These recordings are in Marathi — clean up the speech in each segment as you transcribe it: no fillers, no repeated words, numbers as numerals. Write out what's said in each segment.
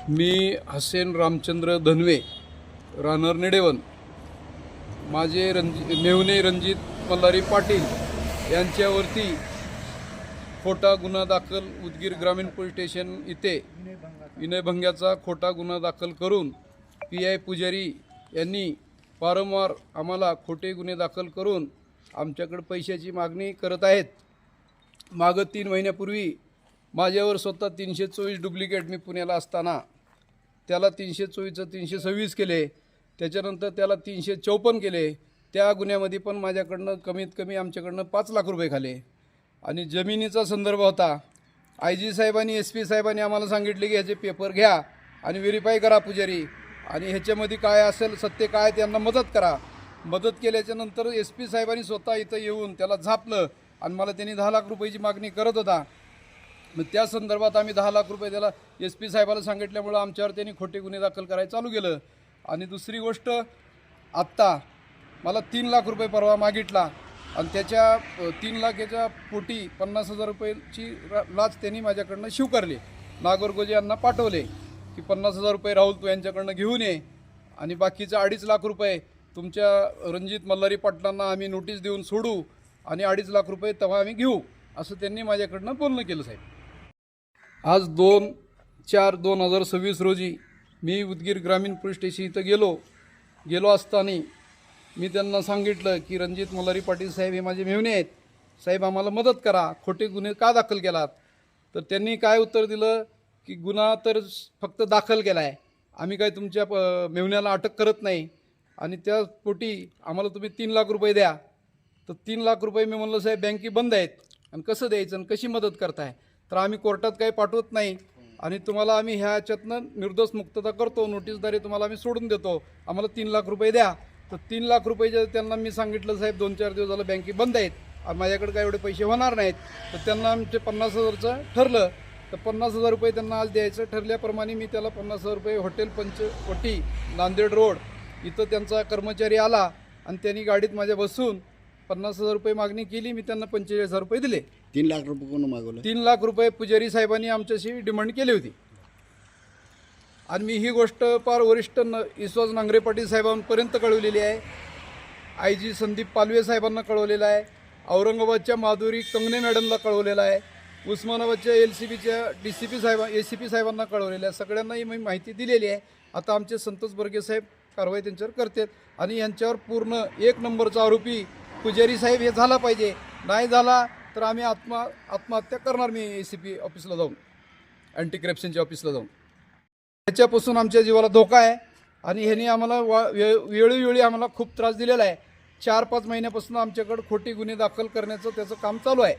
मी हसेन रामचंद्र धनवे, राहणार निडेवन, माझे मेहुणे रणजित मल्हारी पाटील यांच्यावरती खोटा गुन्हा दाखल उदगीर ग्रामीण पोलीस स्टेशन इथे विनयभंगाचा खोटा गुन्हा दाखल करून PI पुजारी यांनी वारंवार आम्हाला खोटे गुन्हे दाखल करून आमच्याकडे पैशाची मागणी करत आहेत। मागं 3 महिन्यापूर्वी माझ्यावर स्वतः 324 डुप्लिकेट, मी पुण्याला असताना त्याला 324चं 326 केले, त्याच्यानंतर त्याला 354 केले। त्या गुन्ह्यामध्ये पण माझ्याकडनं कमीत कमी आमच्याकडनं 5 लाख रुपये खाले। आणि जमिनीचा संदर्भ होता, IG साहेबांनी SP साहेबांनी आम्हाला सांगितले की ह्याचे पेपर घ्या आणि व्हेरीफाय करा पुजारी, आणि ह्याच्यामध्ये काय असेल सत्य काय त्यांना मदत करा। मदत केल्याच्या नंतर SP साहेबांनी स्वतः इथं येऊन त्याला झापलं आणि मला त्यांनी 10 लाख रुपयाची मागणी करत होता। मग त्या संदर्भात आम्ही 10 लाख रुपये त्याला SP साहेबाला सांगितल्यामुळं आमच्यावर त्यांनी खोटे गुन्हे दाखल करायला चालू केलं। आणि दुसरी गोष्ट, आत्ता मला 3 लाख रुपये परवा मागितला आणि त्याच्या 3 लाखाच्या पोटी 50,000 रुपयाची लाच त्यांनी माझ्याकडनं स्वीकारली। नागरगोजे यांना पाठवले की 50,000 रुपये राहुल तू यांच्याकडनं घेऊन ये आणि बाकीचे 2.5 लाख रुपये तुमच्या रणजित मल्हारी पाटलांना आम्ही नोटीस देऊन सोडू आणि 2.5 लाख रुपये तेव्हा आम्ही घेऊ, असं त्यांनी माझ्याकडनं बोलणं केलं साहेब। आज 2/4/2026 रोजी मी उदगीर ग्रामीण पोलीस स्टेशन इथं गेलो असताना मी त्यांना सांगितलं की रणजित मल्हारी पाटील साहेब हे माझे मेहुणे आहेत, साहेब आम्हाला मदत करा, खोटे गुन्हे का दाखल केलात? तर त्यांनी काय उत्तर दिलं की गुन्हा तर फक्त दाखल केला आहे, आम्ही काय तुमच्या मेहुण्याला अटक करत नाही आणि त्या पोटी आम्हाला तुम्ही 3 लाख रुपये द्या। तर 3 लाख रुपये मी म्हणलं साहेब बँकी बंद आहेत आणि कसं द्यायचं आणि कशी मदत करताय? तर आम्ही कोर्टात काही पाठवत नाही आणि तुम्हाला आम्ही ह्याच्यातनं निर्दोष मुक्तता करतो, नोटीसद्वारे तुम्हाला आम्ही सोडून देतो, आम्हाला 3 लाख रुपये द्या। तर 3 लाख रुपये त्यांना मी सांगितलं साहेब 2-4 दिवस झालं बँकी बंद आहेत आणि माझ्याकडे काय एवढे पैसे होणार नाहीत। तर त्यांना आमचे 50,000चं ठरलं, तर 50,000 रुपये त्यांना आज द्यायचं ठरल्याप्रमाणे मी त्याला 50,000 रुपये हॉटेल पंचवटी नांदेड रोड इथं त्यांचा कर्मचारी आला आणि त्यांनी गाडीत माझ्या बसून 50,000 रुपये मागणी केली। मी त्यांना 45,000 रुपये दिले। 3 लाख रुपये कोण मागवले? 3 लाख रुपये पुजारी साहेबांनी आमच्याशी डिमांड केली होती आणि मी ही गोष्ट फार वरिष्ठ विश्वास नांगरे पाटील साहेबांपर्यंत कळवलेली आहे। IG संदीप पालवे साहेबांना कळवलेलं आहे, औरंगाबादच्या माधुरी कंगणे मॅडमला कळवलेलं आहे, उस्मानाबादच्या LCBच्या DCP ACP साहेबांना कळवलेलं आहे, सगळ्यांनाही मी माहिती दिलेली आहे। आता आमचे संतोष बर्गे साहेब कारवाई त्यांच्यावर करतात आणि यांच्यावर पूर्ण 1 नंबरचा आरोपी पुजारी साहेब हे झाला पाहिजे, नाही झाला तर आम्ही आत्महत्या करणार। मी ACP ऑफिसला जाऊन, अँटी करप्शनच्या ऑफिसला जाऊन, ह्याच्यापासून आमच्या जीवाला धोका आहे आणि ह्यांनी आम्हाला वेळोवेळी आम्हाला खूप त्रास दिलेला आहे। 4-5 महिन्यापासून आमच्याकडे खोटे गुन्हे दाखल करण्याचं त्याचं काम चालू आहे।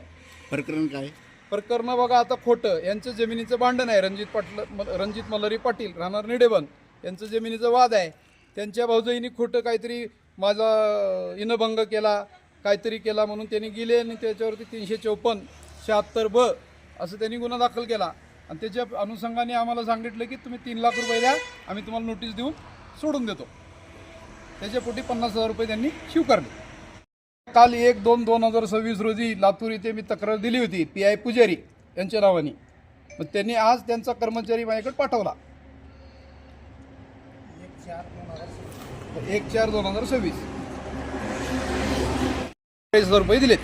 प्रकरण काय? प्रकरण बघा, आता खोटं यांचं जमिनीचं भांडण आहे, रणजित मल्हारी पाटील राहणार निडेवन यांचं जमिनीचं वाद आहे। त्यांच्या भाऊजाईंनी खोटं काहीतरी माझा इनभंग केला, काहीतरी केला म्हणून त्यांनी गेले आणि त्याच्यावरती 354-76B असं त्यांनी गुन्हा दाखल केला आणि त्याच्या अनुषंगाने आम्हाला सांगितलं की तुम्ही 3 लाख रुपये द्या, आम्ही तुम्हाला नोटीस देऊन सोडून देतो। त्याच्या पोटी 50,000 रुपये त्यांनी स्वीकारले। काल 1/2/2026 रोजी लातूर इथे मी तक्रार दिली होती PI पुजारी यांच्या नावाने, मग त्यांनी आज त्यांचा कर्मचारी माझ्याकडे पाठवला। 1/4/2026 45,000 रुपये दिलेत।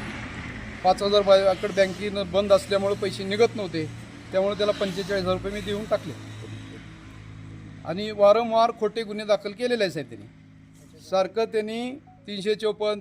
5,000 माझ्याकडे बँकेनं बंद असल्यामुळे पैसे निघत नव्हते, त्यामुळे त्याला 45,000 रुपये मी देऊन टाकले आणि वारंवार खोटे गुन्हे दाखल केलेले आहेत त्यांनी। सारखं त्यांनी 354